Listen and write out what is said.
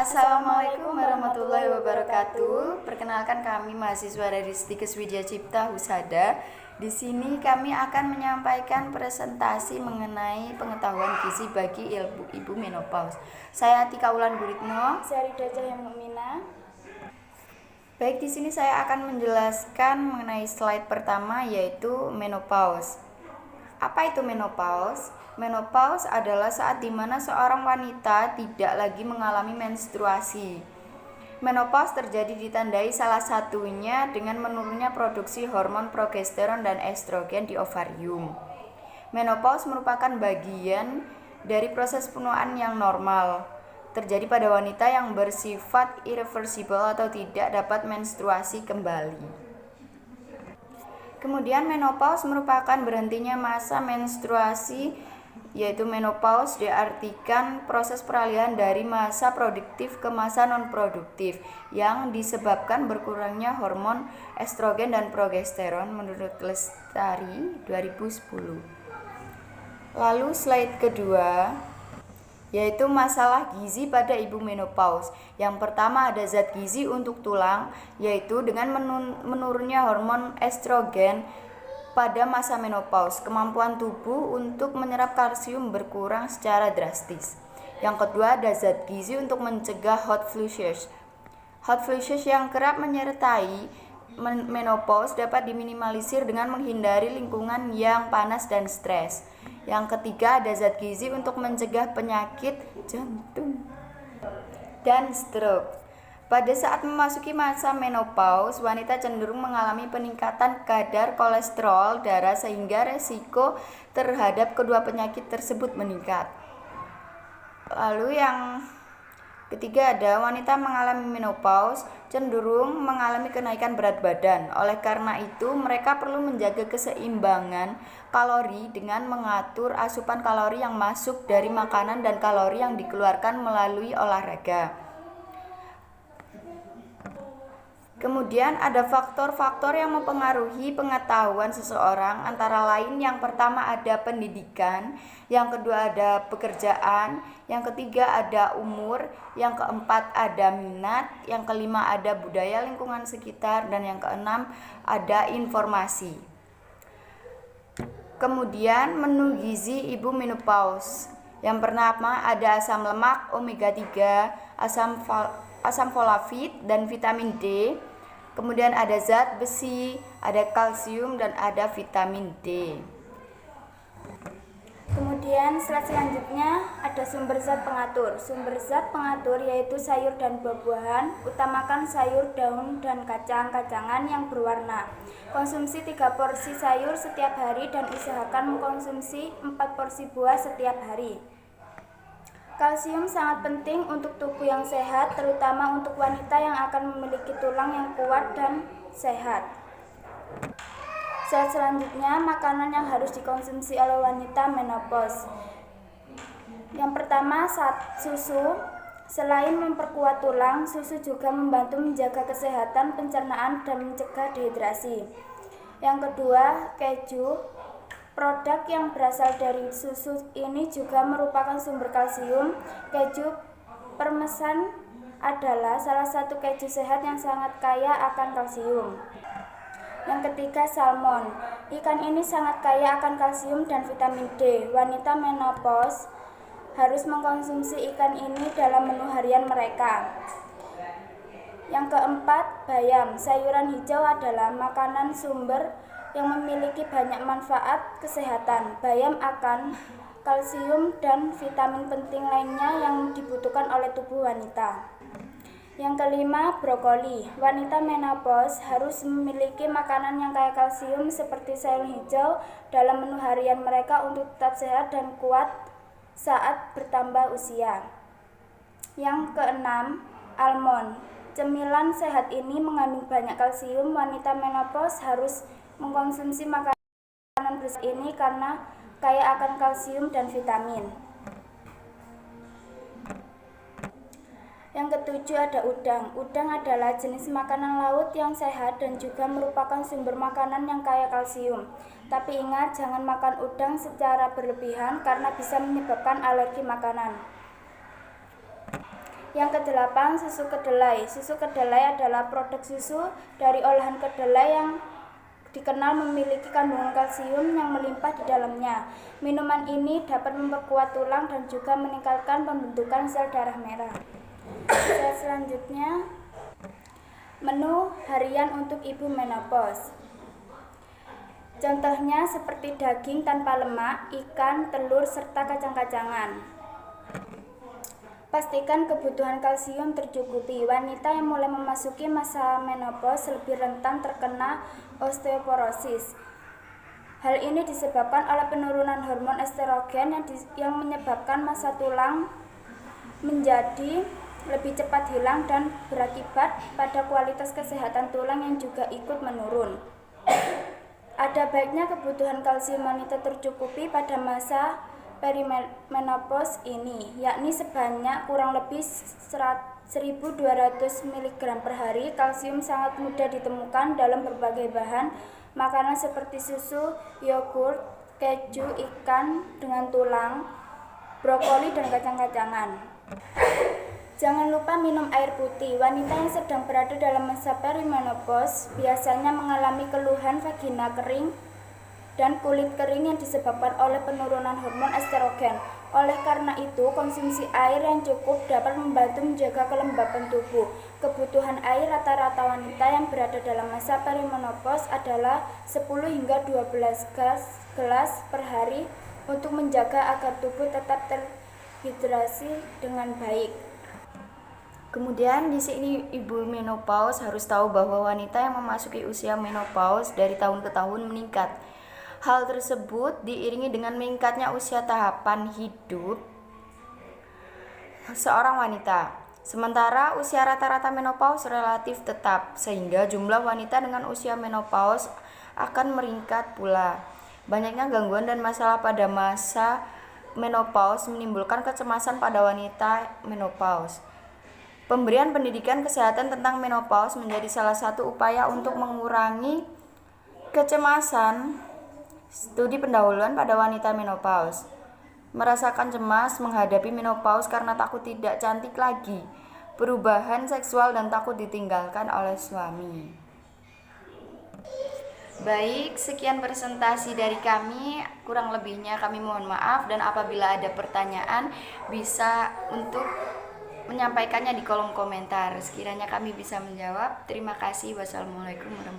Assalamualaikum warahmatullahi wabarakatuh. Perkenalkan kami mahasiswa dari Stikes Widya Cipta Husada. Di sini kami akan menyampaikan presentasi mengenai pengetahuan gizi bagi ibu menopause. Saya Atika Wulan Guritno. Saya Rida Cahya Mukmina. Baik, di sini saya akan menjelaskan mengenai slide pertama, yaitu menopause. Apa itu menopause? Menopause adalah saat dimana seorang wanita tidak lagi mengalami menstruasi. Menopause terjadi ditandai salah satunya dengan menurunnya produksi hormon progesteron dan estrogen di ovarium. Menopause merupakan bagian dari proses penuaan yang normal, terjadi pada wanita yang bersifat irreversible atau tidak dapat menstruasi kembali. Kemudian menopause merupakan berhentinya masa menstruasi, yaitu menopause diartikan proses peralihan dari masa produktif ke masa non-produktif yang disebabkan berkurangnya hormon estrogen dan progesteron menurut Lestari 2010. Lalu slide kedua, yaitu masalah gizi pada ibu menopause. Yang pertama ada zat gizi untuk tulang, yaitu dengan menurunnya hormon estrogen pada masa menopause, kemampuan tubuh untuk menyerap kalsium berkurang secara drastis. Yang kedua ada zat gizi untuk mencegah hot flushes. Hot flushes yang kerap menyertai menopause dapat diminimalisir dengan menghindari lingkungan yang panas dan stres. Yang ketiga ada zat gizi untuk mencegah penyakit jantung dan stroke. Pada saat memasuki masa menopause, wanita cenderung mengalami peningkatan kadar kolesterol darah sehingga resiko terhadap kedua penyakit tersebut meningkat. Lalu yang ketiga ada wanita mengalami menopause cenderung mengalami kenaikan berat badan. Oleh karena itu, mereka perlu menjaga keseimbangan kalori dengan mengatur asupan kalori yang masuk dari makanan dan kalori yang dikeluarkan melalui olahraga. Kemudian ada faktor-faktor yang mempengaruhi pengetahuan seseorang, antara lain yang pertama ada pendidikan, yang kedua ada pekerjaan, yang ketiga ada umur, yang keempat ada minat, yang kelima ada budaya lingkungan sekitar, dan yang keenam ada informasi. Kemudian menu gizi ibu menopause. Yang pertama ada asam lemak omega 3, asam folafit dan vitamin D. Kemudian ada zat besi, ada kalsium dan ada vitamin D. Kemudian slide selanjutnya ada sumber zat pengatur. Sumber zat pengatur yaitu sayur dan buah-buahan. Utamakan sayur, daun, dan kacang-kacangan yang berwarna. Konsumsi 3 porsi sayur setiap hari dan usahakan mengkonsumsi 4 porsi buah setiap hari. Kalsium sangat penting untuk tubuh yang sehat, terutama untuk wanita yang akan memiliki tulang yang kuat dan sehat. Slide selanjutnya, makanan yang harus dikonsumsi oleh wanita menopause. Yang pertama, susu. Selain memperkuat tulang, susu juga membantu menjaga kesehatan pencernaan dan mencegah dehidrasi. Yang kedua, keju. Produk yang berasal dari susu ini juga merupakan sumber kalsium. Keju parmesan adalah salah satu keju sehat yang sangat kaya akan kalsium. Yang ketiga, salmon. Ikan ini sangat kaya akan kalsium dan vitamin D. Wanita menopause harus mengkonsumsi ikan ini dalam menu harian mereka. Yang keempat, bayam. Sayuran hijau adalah makanan sumber yang memiliki banyak manfaat kesehatan. Bayam akan kalsium dan vitamin penting lainnya yang dibutuhkan oleh tubuh wanita. Yang kelima, brokoli. Wanita menopause harus memiliki makanan yang kaya kalsium seperti sayur hijau dalam menu harian mereka untuk tetap sehat dan kuat saat bertambah usia. Yang keenam, almond. Cemilan sehat ini mengandung banyak kalsium. Wanita menopause harus mengkonsumsi makanan bersih ini karena kaya akan kalsium dan vitamin. Yang ketujuh ada udang. Udang adalah jenis makanan laut yang sehat dan juga merupakan sumber makanan yang kaya kalsium. Tapi ingat, jangan makan udang secara berlebihan karena bisa menyebabkan alergi makanan. Yang kedelapan, susu kedelai. Susu kedelai adalah produk susu dari olahan kedelai yang dikenal memiliki kandungan kalsium yang melimpah di dalamnya. Minuman ini dapat memperkuat tulang dan juga meningkatkan pembentukan sel darah merah. Selanjutnya, menu harian untuk ibu menopause. Contohnya seperti daging tanpa lemak, ikan, telur, serta kacang-kacangan. Pastikan kebutuhan kalsium tercukupi. Wanita yang mulai memasuki masa menopause lebih rentan terkena osteoporosis. Hal ini disebabkan oleh penurunan hormon estrogen yang menyebabkan massa tulang menjadi lebih cepat hilang dan berakibat pada kualitas kesehatan tulang yang juga ikut menurun. Ada baiknya kebutuhan kalsium wanita tercukupi pada masa perimenopause ini, yakni sebanyak kurang lebih 1.200 mg per hari. Kalsium sangat mudah ditemukan dalam berbagai bahan makanan seperti susu, yogurt, keju, ikan dengan tulang, brokoli, dan kacang-kacangan. Jangan lupa minum air putih. Wanita yang sedang berada dalam masa perimenopause biasanya mengalami keluhan vagina kering dan kulit kering yang disebabkan oleh penurunan hormon estrogen. Oleh karena itu, konsumsi air yang cukup dapat membantu menjaga kelembapan tubuh. Kebutuhan air rata-rata wanita yang berada dalam masa perimenopause adalah 10 hingga 12 gelas per hari untuk menjaga agar tubuh tetap terhidrasi dengan baik. Kemudian di sini ibu menopause harus tahu bahwa wanita yang memasuki usia menopause dari tahun ke tahun meningkat. Hal tersebut diiringi dengan meningkatnya usia tahapan hidup seorang wanita. Sementara usia rata-rata menopause relatif tetap, sehingga jumlah wanita dengan usia menopause akan meningkat pula. Banyaknya gangguan dan masalah pada masa menopause menimbulkan kecemasan pada wanita menopause. Pemberian pendidikan kesehatan tentang menopause menjadi salah satu upaya untuk mengurangi kecemasan. Studi pendahuluan pada wanita menopause. Merasakan cemas menghadapi menopause karena takut tidak cantik lagi, perubahan seksual, dan takut ditinggalkan oleh suami. Baik, sekian presentasi dari kami. Kurang lebihnya kami mohon maaf, dan apabila ada pertanyaan bisa untuk menyampaikannya di kolom komentar. Sekiranya kami bisa menjawab. Terima kasih. Wassalamualaikum warahmatullahi wabarakatuh.